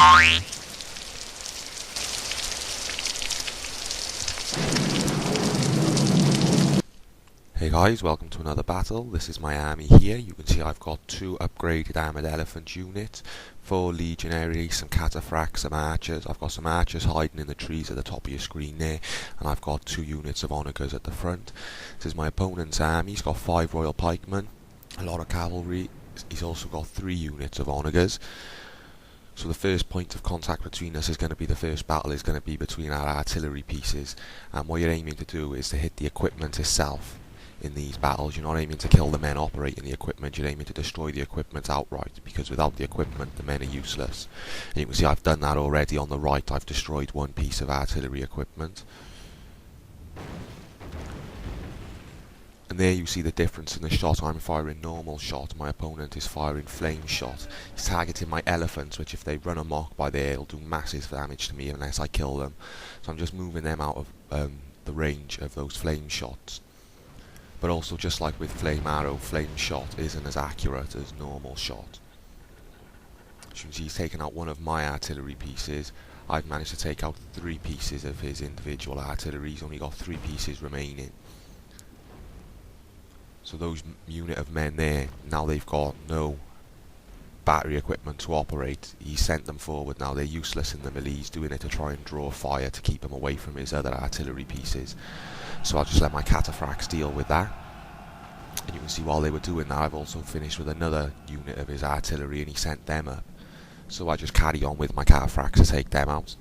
Hey guys, welcome to another battle. This is my army here. You can see I've got 2 upgraded armoured elephant units, 4 legionaries, some cataphracts, some archers. I've got some archers hiding in the trees at the top of your screen there, and I've got 2 units of onagers at the front. This is my opponent's army. He's got 5 royal pikemen, a lot of cavalry. He's also got 3 units of onagers. So the first point of contact between us is going to be, the first battle is going to be between our artillery pieces, and what you're aiming to do is to hit the equipment itself. In these battles, you're not aiming to kill the men operating the equipment, you're aiming to destroy the equipment outright, because without the equipment the men are useless. And you can see I've done that already on the right. I've destroyed 1 piece of artillery equipment. And there you see the difference in the shot. I'm firing normal shot, my opponent is firing flame shot. He's targeting my elephants, which if they run amok by there, it'll do massive damage to me unless I kill them. So I'm just moving them out of the range of those flame shots. But also, just like with flame arrow, flame shot isn't as accurate as normal shot. As you can see, he's taken out 1 of my artillery pieces. I've managed to take out 3 pieces of his individual artillery. He's only got 3 pieces remaining. So those unit of men there, now they've got no battery equipment to operate. He sent them forward, now they're useless in the melee. He's doing it to try and draw fire to keep him away from his other artillery pieces. So I'll just let my cataphracts deal with that. And you can see while they were doing that, I've also finished with another unit of his artillery, and he sent them up. So I just carry on with my cataphracts to take them out.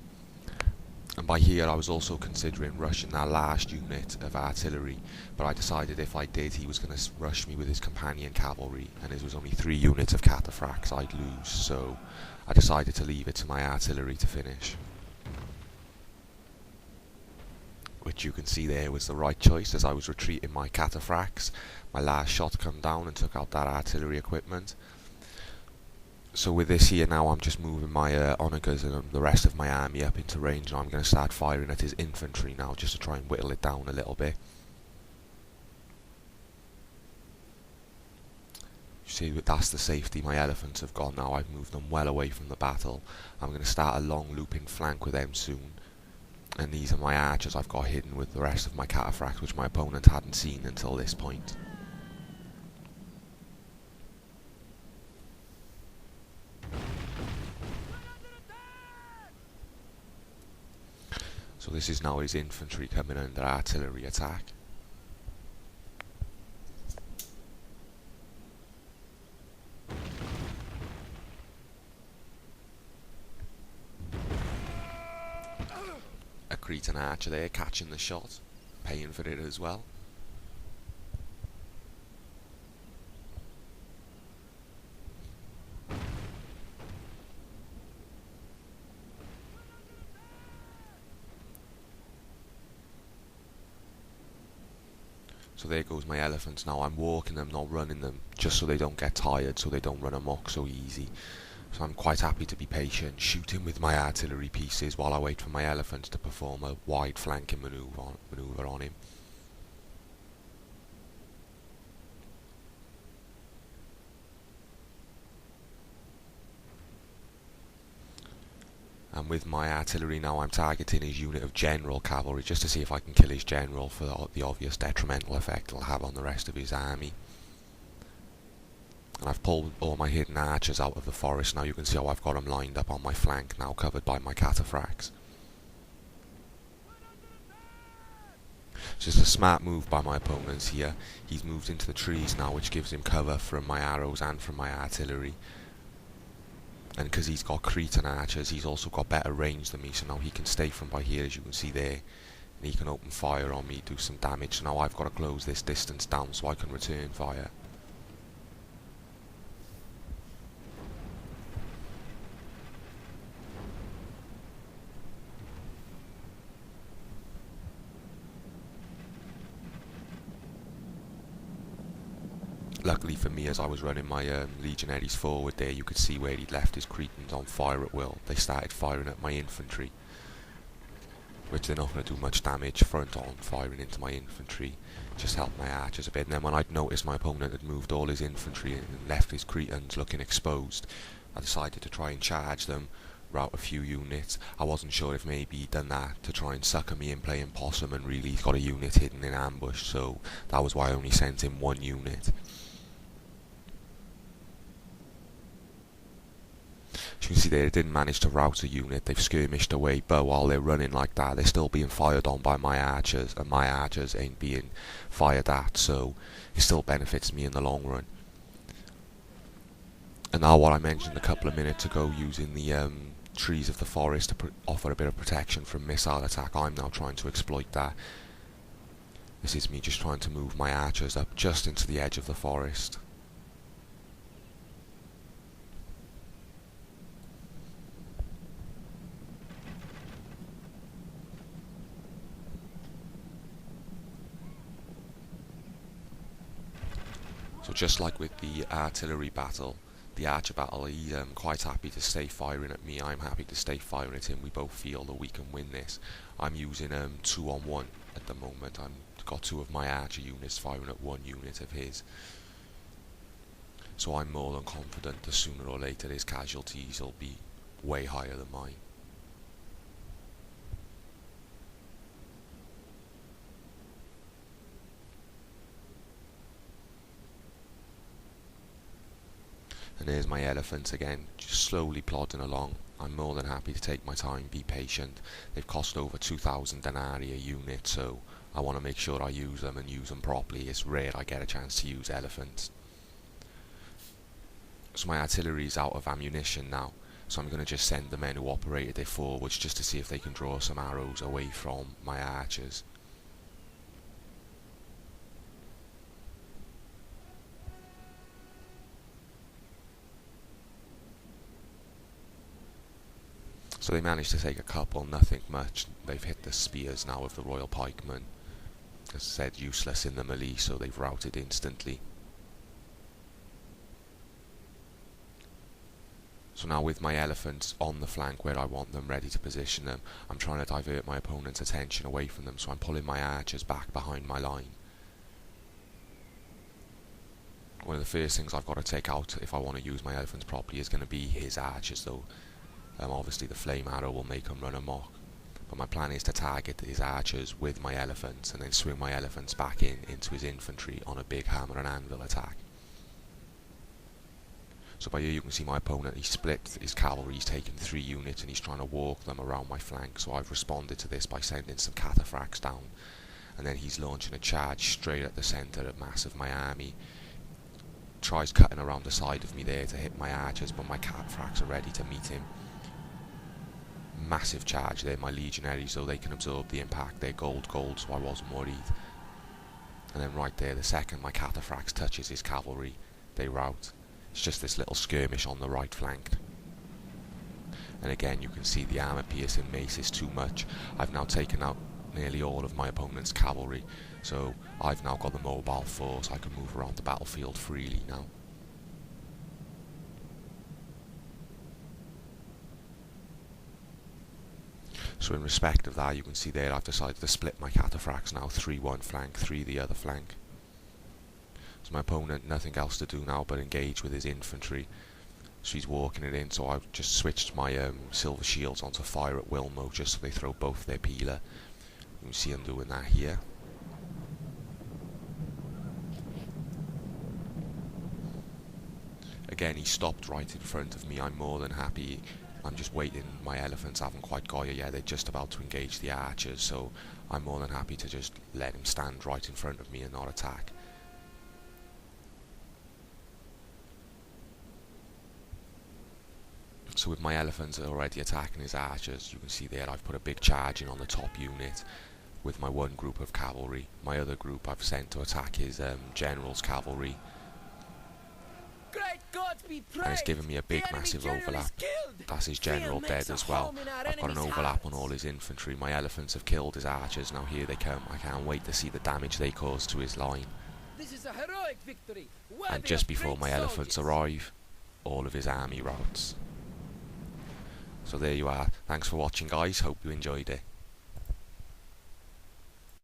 And by here I was also considering rushing that last unit of artillery, but I decided if I did, he was going to rush me with his companion cavalry, and it was only 3 units of cataphracts I'd lose, so I decided to leave it to my artillery to finish. Which you can see there was the right choice. As I was retreating my cataphracts, my last shot come down and took out that artillery equipment. So with this here now, I'm just moving my onagers and the rest of my army up into range, and I'm going to start firing at his infantry now, just to try and whittle it down a little bit. You see, that's the safety my elephants have got now. I've moved them well away from the battle. I'm going to start a long looping flank with them soon. And these are my archers I've got hidden with the rest of my cataphracts, which my opponent hadn't seen until this point. So this is now his infantry coming under artillery attack. A Cretan archer there catching the shot, paying for it as well. So there goes my elephants now. I'm walking them, not running them, just so they don't get tired, so they don't run amok so easy. So I'm quite happy to be patient, shooting with my artillery pieces while I wait for my elephants to perform a wide flanking manoeuvre on him. And with my artillery now, I'm targeting his unit of general cavalry, just to see if I can kill his general for the obvious detrimental effect it'll have on the rest of his army. And I've pulled all my hidden archers out of the forest. Now you can see how I've got them lined up on my flank, now covered by my cataphracts. It's just a smart move by my opponents here. He's moved into the trees now, which gives him cover from my arrows and from my artillery. And because he's got Cretan archers, he's also got better range than me, so now he can stay from by here, as you can see there, and he can open fire on me, do some damage. So now I've got to close this distance down so I can return fire. Luckily for me, as I was running my legionaries forward there, you could see where he'd left his Cretans on fire at will. They started firing at my infantry, which they're not going to do much damage front on, firing into my infantry. Just helped my archers a bit, and then when I'd noticed my opponent had moved all his infantry and left his Cretans looking exposed, I decided to try and charge them, rout a few units. I wasn't sure if maybe he'd done that to try and sucker me in playing possum, and really he's got a unit hidden in ambush, so that was why I only sent him one unit. As you can see there, it didn't manage to rout a unit. They've skirmished away, but while they're running like that, they're still being fired on by my archers, and my archers ain't being fired at, so it still benefits me in the long run. And now what I mentioned a couple of minutes ago, using the trees of the forest to offer a bit of protection from missile attack, I'm now trying to exploit that. This is me just trying to move my archers up just into the edge of the forest. So just like with the artillery battle, the archer battle, he's quite happy to stay firing at me. I'm happy to stay firing at him. We both feel that we can win this. I'm using 2-on-1 at the moment. I've got 2 of my archer units firing at 1 unit of his. So I'm more than confident that sooner or later his casualties will be way higher than mine. And there's my elephants again, just slowly plodding along. I'm more than happy to take my time, be patient. They've cost over 2,000 denarii a unit, so I want to make sure I use them and use them properly. It's rare I get a chance to use elephants. So my artillery's out of ammunition now, so I'm going to just send the men who operated it forwards just to see if they can draw some arrows away from my archers. So they managed to take a couple, nothing much. They've hit the spears now of the royal pikemen. As I said, useless in the melee, so they've routed instantly. So now with my elephants on the flank where I want them, ready to position them, I'm trying to divert my opponent's attention away from them, so I'm pulling my archers back behind my line. One of the first things I've got to take out if I want to use my elephants properly is going to be his archers, though. Obviously the flame arrow will make him run amok, but my plan is to target his archers with my elephants and then swing my elephants back into his infantry on a big hammer and anvil attack. So by here you can see my opponent, he's split his cavalry, he's taken 3 units and he's trying to walk them around my flank, so I've responded to this by sending some cataphracts down, and then he's launching a charge straight at the centre of mass of my army. Tries cutting around the side of me there to hit my archers, but my cataphracts are ready to meet him. Massive charge there, my legionaries, so they can absorb the impact. They're gold, so I wasn't worried. And then right there, the second my cataphracts touches his cavalry, they rout. It's just this little skirmish on the right flank. And again, you can see the armor-piercing mace is too much. I've now taken out nearly all of my opponent's cavalry, so I've now got the mobile force. I can move around the battlefield freely now. So in respect of that, you can see there I've decided to split my cataphracts now, 3 one flank, 3 the other flank. So my opponent, nothing else to do now but engage with his infantry. So he's walking it in, so I've just switched my silver shields onto fire at will mode just so they throw both their peeler. You can see him doing that here. Again, he stopped right in front of me. I'm more than happy. I'm just waiting. My elephants haven't quite got here yet. They're just about to engage the archers, so I'm more than happy to just let him stand right in front of me and not attack. So with my elephants already attacking his archers, you can see there I've put a big charge in on the top unit with my one group of cavalry. My other group I've sent to attack his general's cavalry. And it's given me a big massive overlap. That's his general dead as well. I've got an overlap on all his infantry. My elephants have killed his archers. Now here they come. I can't wait to see the damage they cause to his line. And just before my elephants arrive, all of his army routs. So there you are. Thanks for watching, guys. Hope you enjoyed it.